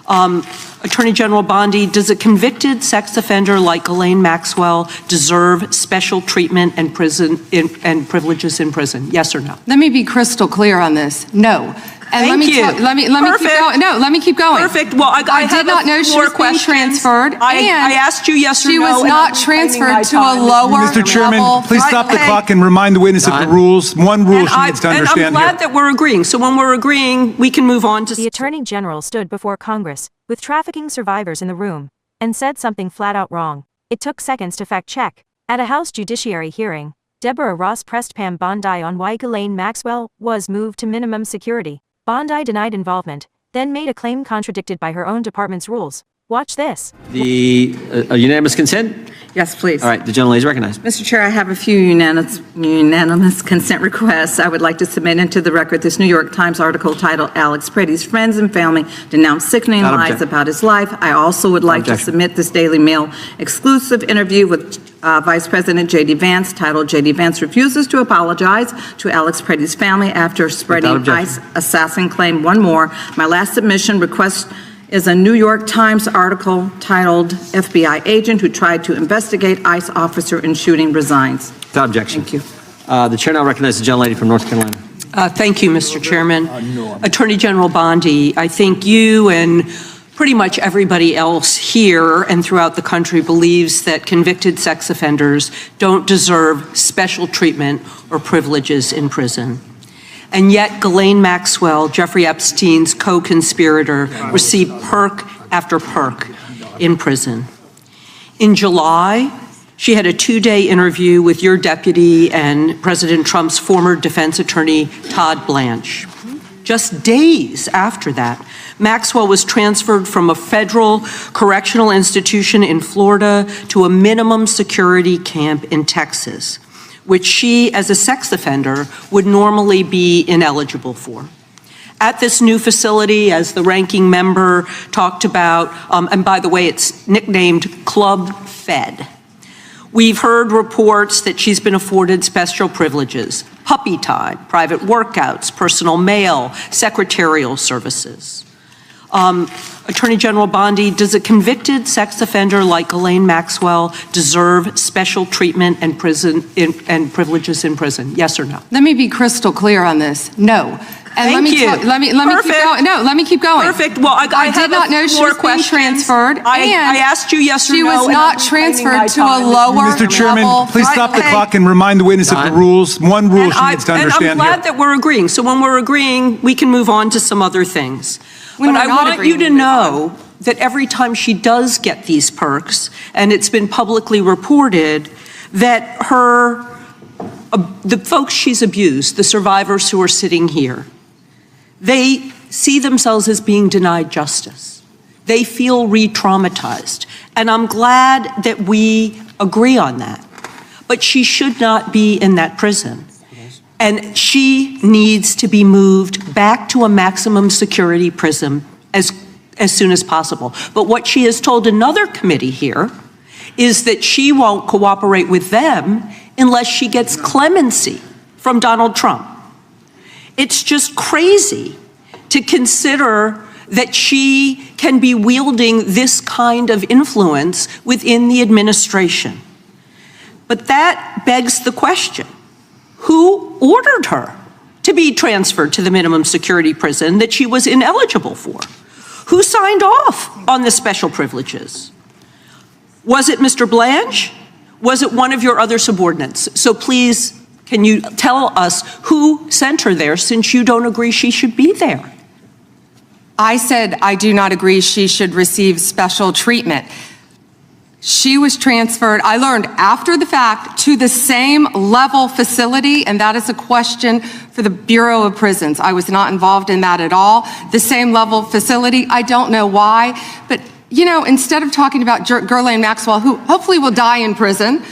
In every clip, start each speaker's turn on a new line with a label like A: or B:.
A: Attorney General Bondi, does a convicted sex offender like Ghislaine Maxwell deserve special treatment and privileges in prison? Yes or no?
B: Let me be crystal clear on this. No. And
A: Thank you.
B: let me keep going. No, let me keep going.
A: Perfect. Well, I
B: did not know she was being transferred.
A: I asked you yes or no.
B: She was not transferred to a lower
C: Mr. Chairman,
B: level.
C: please stop the clock and remind the witness of the rules. One rule she needs to understand
A: and I'm glad that we're agreeing. So when we're agreeing, we can move on to...
D: The Attorney General stood before Congress, with trafficking survivors in the room, and said something flat out wrong. It took seconds to fact check. At a House Judiciary hearing, Deborah Ross pressed Pam Bondi on why Ghislaine Maxwell was moved to minimum security. Bondi denied involvement, then made a claim contradicted by her own department's rules. Watch this.
E: The unanimous consent?
F: Yes, please.
E: All right, the gentlelady is recognized.
F: Mr. Chair, I have a few unanimous consent requests. I would like to submit into the record this New York Times article titled "Alex Pretty's Friends and Family Denounce Sickening Lies About His Life." I also would like to submit this Daily Mail exclusive interview with Vice President J.D. Vance titled "J.D. Vance Refuses to Apologize to Alex Pretty's Family After Spreading ICE Assassin Claim." One more. My last submission request is a New York Times article titled "FBI Agent Who Tried to Investigate ICE Officer in Shooting Resigns."
E: Without objection.
F: Thank you.
E: The chair now recognizes the gentlelady from North Carolina.
A: Thank you, Mr. Chairman. Attorney General Bondi, I think you and pretty much everybody else here and throughout the country believes that convicted sex offenders don't deserve special treatment or privileges in prison. And yet Ghislaine Maxwell, Jeffrey Epstein's co-conspirator, received perk after perk in prison. In July, she had a 2-day interview with your deputy and President Trump's former defense attorney, Todd Blanche. Just days after that, Maxwell was transferred from a federal correctional institution in Florida to a minimum security camp in Texas, which she, as a sex offender, would normally be ineligible for. At this new facility, as the ranking member talked about, and by the way, it's nicknamed Club Fed, we've heard reports that she's been afforded special privileges: puppy time, private workouts, personal mail, secretarial services. Attorney General Bondi, does a convicted sex offender like Ghislaine Maxwell deserve special treatment and privileges in prison? Yes or no?
B: Let me be crystal clear on this. No. And
A: Thank you.
B: Let me keep going. No, let me keep going.
A: Perfect. Well, I
B: did not know she was being transferred.
A: I asked you yes or no.
B: She was not transferred to a lower level.
C: Mr. Chairman, please stop the clock and remind the witness of the rules. One rule she needs to understand.
A: And I'm glad that we're agreeing. So when we're agreeing, we can move on to some other things. But I want you to know that every time she does get these perks, and it's been publicly reported, that the folks she's abused, the survivors who are sitting here, they see themselves as being denied justice. They feel re-traumatized. And I'm glad that we agree on that. But she should not be in that prison. And she needs to be moved back to a maximum security prison as soon as possible. But what she has told another committee here is that she won't cooperate with them unless she gets clemency from Donald Trump. It's just crazy to consider that she can be wielding this kind of influence within the administration. But that begs the question: who ordered her to be transferred to the minimum security prison that she was ineligible for? Who signed off on the special privileges? Was it Mr. Blanche? Was it one of your other subordinates? So please, can you tell us who sent her there, since you don't agree she should be there?
B: I said I do not agree she should receive special treatment. She was transferred, I learned after the fact, to the same level facility, and that is a question for the Bureau of Prisons. I was not involved in that at all. The same level facility, I don't know why, but you know, instead of talking about Ghislaine Maxwell, who hopefully will die in prison,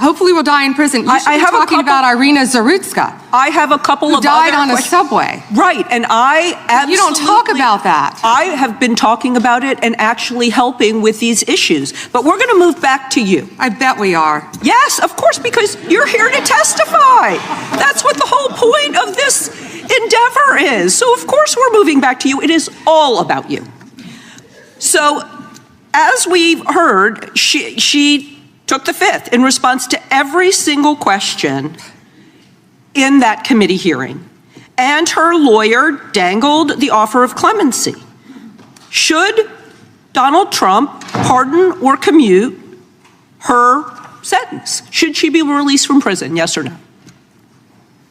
B: you should be talking about Irina Zarutska.
A: I have a couple
B: who
A: of
B: died on a subway.
A: Right, and I absolutely...
B: You don't talk about that.
A: I have been talking about it and actually helping with these issues. But we're going to move back to you.
B: I bet we are.
A: Yes, of course, because you're here to testify. That's what the whole point of this endeavor is. So of course we're moving back to you. It is all about you. So, as we've heard, she took the fifth in response to every single question in that committee hearing. And her lawyer dangled the offer of clemency. Should Donald Trump pardon or commute her sentence? Should she be released from prison, yes or no?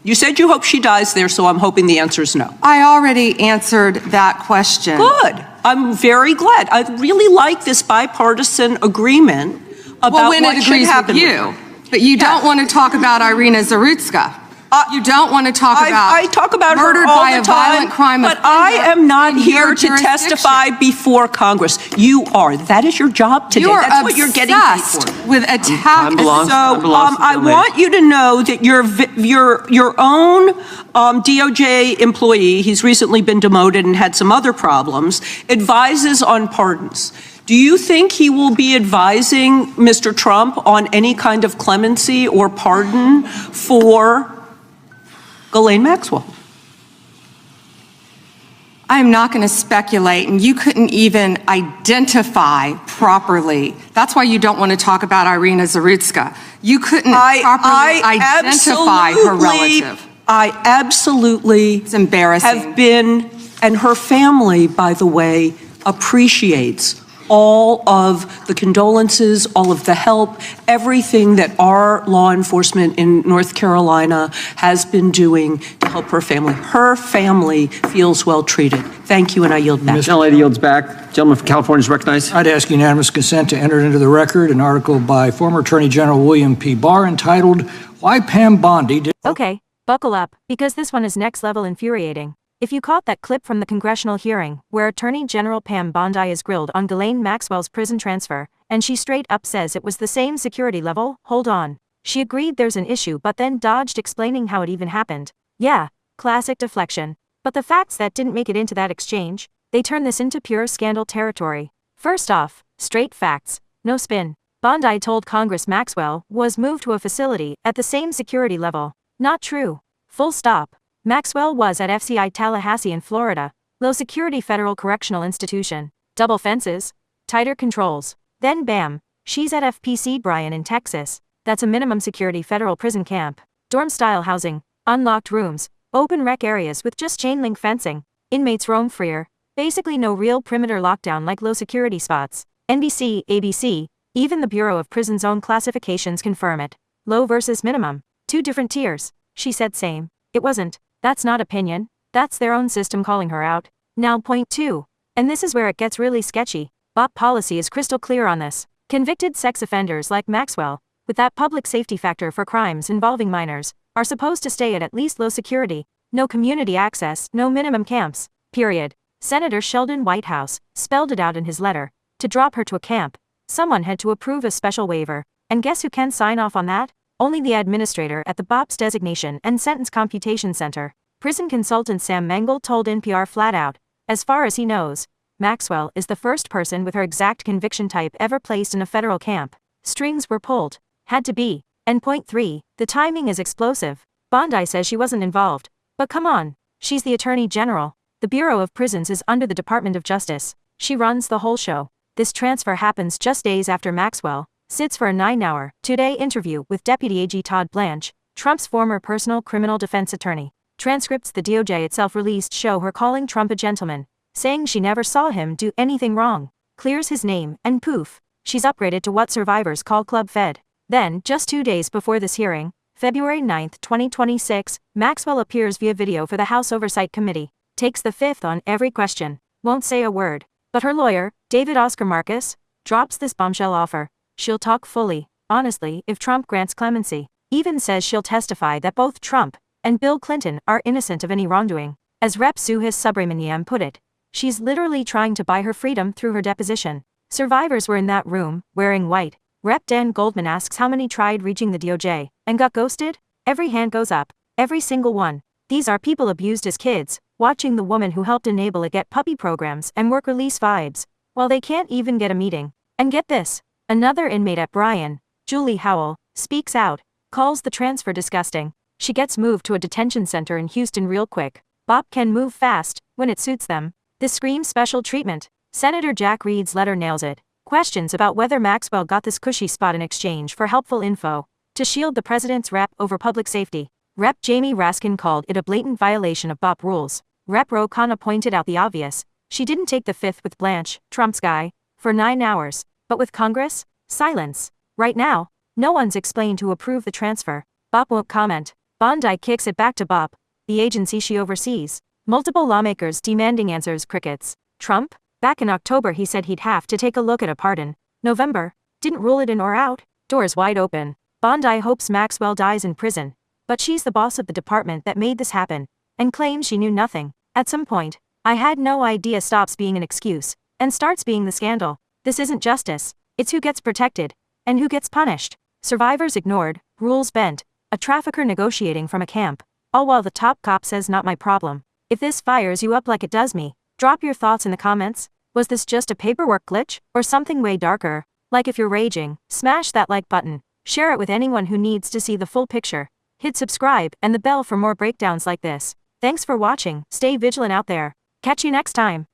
A: You said you hope she dies there, so I'm hoping the answer is no.
B: I already answered that question.
A: Good. I'm very glad. I really like this bipartisan agreement about
B: when
A: what
B: it
A: should
B: agrees
A: happen.
B: with you, but you don't want to talk about Irina Zarutska. You don't want to talk about
A: I talk about her
B: murdered
A: all
B: by
A: the
B: a
A: time,
B: violent crime
A: but
B: offender
A: I am not
B: in
A: here
B: your
A: to testify
B: jurisdiction.
A: before Congress. You are. That is your job today.
B: You're
A: That's what you're getting paid
B: obsessed
A: for.
B: with attack.
A: I want you to know that your own DOJ employee, he's recently been demoted and had some other problems, advises on pardons. Do you think he will be advising Mr. Trump on any kind of clemency or pardon for Ghislaine Maxwell?
B: I'm not going to speculate, and you couldn't even identify properly. That's why you don't want to talk about Irina Zarutska. You couldn't properly identify her relative.
A: I absolutely
B: It's embarrassing.
A: have been, and her family, by the way, appreciates all of the condolences, all of the help, everything that our law enforcement in North Carolina has been doing to help her family. Her family feels well treated. Thank you, and I yield back.
E: Gentlelady yields back. Gentleman from California is recognized.
G: I'd ask unanimous consent to enter into the record an article by former Attorney General William P. Barr entitled, "Why Pam Bondi Did..."
D: Okay, buckle up, because this one is next level infuriating. If you caught that clip from the congressional hearing, where Attorney General Pam Bondi is grilled on Ghislaine Maxwell's prison transfer, and she straight up says it was the same security level, hold on. She agreed there's an issue but then dodged explaining how it even happened. Yeah, classic deflection. But the facts that didn't make it into that exchange, they turn this into pure scandal territory. First off, straight facts, no spin. Bondi told Congress Maxwell was moved to a facility at the same security level. Not true. Full stop. Maxwell was at FCI Tallahassee in Florida, low security federal correctional institution, double fences, tighter controls. Then bam, she's at FPC Bryan in Texas, that's a minimum security federal prison camp, dorm-style housing, unlocked rooms, open rec areas with just chain link fencing, inmates roam freer, basically no real perimeter lockdown like low security spots. NBC, ABC, even the Bureau of Prisons' own classifications confirm it. Low versus minimum, two different tiers. She said same. It wasn't. That's not opinion, that's their own system calling her out. Now point 2. And this is where it gets really sketchy. BOP policy is crystal clear on this. Convicted sex offenders like Maxwell, with that public safety factor for crimes involving minors, are supposed to stay at least low security, no community access, no minimum camps, period. Senator Sheldon Whitehouse spelled it out in his letter. To drop her to a camp, someone had to approve a special waiver, and guess who can sign off on that? Only the administrator at the BOP's Designation and Sentence Computation Center. Prison consultant Sam Mangold told NPR flat out, as far as he knows, Maxwell is the first person with her exact conviction type ever placed in a federal camp. Strings were pulled. Had to be. And point 3, the timing is explosive. Bondi says she wasn't involved. But come on, she's the Attorney General. The Bureau of Prisons is under the Department of Justice. She runs the whole show. This transfer happens just days after Maxwell sits for a 9-hour, 2-day interview with Deputy AG Todd Blanche, Trump's former personal criminal defense attorney. Transcripts the DOJ itself released show her calling Trump a gentleman, saying she never saw him do anything wrong. Clears his name, and poof, she's upgraded to what survivors call Club Fed. Then, just 2 days before this hearing, February 9, 2026, Maxwell appears via video for the House Oversight Committee, takes the fifth on every question, won't say a word. But her lawyer, David Oscar Marcus, drops this bombshell offer. She'll talk fully, honestly, if Trump grants clemency. Even says she'll testify that both Trump and Bill Clinton are innocent of any wrongdoing. As Rep. Suhas Subramaniam put it, she's literally trying to buy her freedom through her deposition. Survivors were in that room, wearing white. Rep. Dan Goldman asks how many tried reaching the DOJ and got ghosted? Every hand goes up. Every single one. These are people abused as kids, watching the woman who helped enable it get puppy programs and work release vibes, while they can't even get a meeting. And get this. Another inmate at Bryan, Julie Howell, speaks out, calls the transfer disgusting. She gets moved to a detention center in Houston real quick. BOP can move fast, when it suits them. This screams special treatment. Senator Jack Reed's letter nails it. Questions about whether Maxwell got this cushy spot in exchange for helpful info to shield the president's rep over public safety. Rep. Jamie Raskin called it a blatant violation of BOP rules. Rep. Ro Khanna pointed out the obvious. She didn't take the fifth with Blanche, Trump's guy, for 9 hours. But with Congress? Silence. Right now, no one's explained who approved the transfer. BOP won't comment. Bondi kicks it back to BOP, the agency she oversees. Multiple lawmakers demanding answers. Crickets. Trump? Back in October he said he'd have to take a look at a pardon. November? Didn't rule it in or out. Doors wide open. Bondi hopes Maxwell dies in prison. But she's the boss of the department that made this happen, and claims she knew nothing. At some point, I had no idea stops being an excuse, and starts being the scandal. This isn't justice. It's who gets protected, and who gets punished. Survivors ignored, rules bent, a trafficker negotiating from a camp. All while the top cop says not my problem. If this fires you up like it does me, drop your thoughts in the comments. Was this just a paperwork glitch, or something way darker? Like if you're raging, smash that like button. Share it with anyone who needs to see the full picture. Hit subscribe and the bell for more breakdowns like this. Thanks for watching. Stay vigilant out there. Catch you next time.